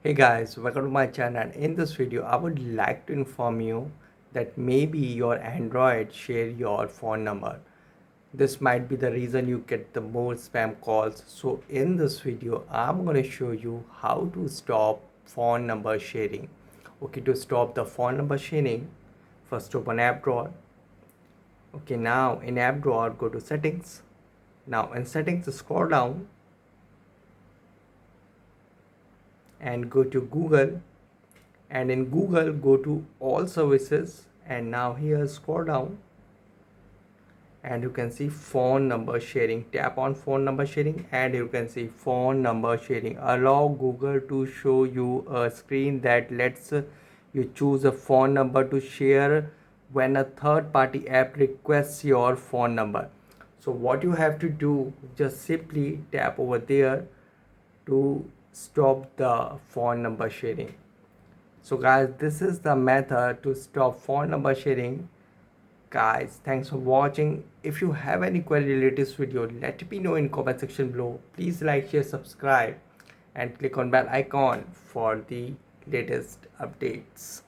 Hey guys, welcome to my channel. In this video, I would like to inform you that maybe your Android share your phone number. This might be the reason you get the more spam calls. So in this video, I'm going to show you how to stop phone number sharing. Okay, to stop the phone number sharing, first open app drawer. Okay, now in app drawer, go to settings. Now in settings, scroll down and go to Google, and in Google go to all services, and now here scroll down and you can see phone number sharing. Tap on phone number sharing and you can see phone number sharing. Allow Google to show you a screen that lets you choose a phone number to share when a third party app requests your phone number. So what you have to do, just simply tap over there to stop the phone number sharing. So guys, this is the method to stop phone number sharing. Guys, thanks for watching. If you have any query related to this video, let me know in comment section below. Please like, share, subscribe and click on bell icon for the latest updates.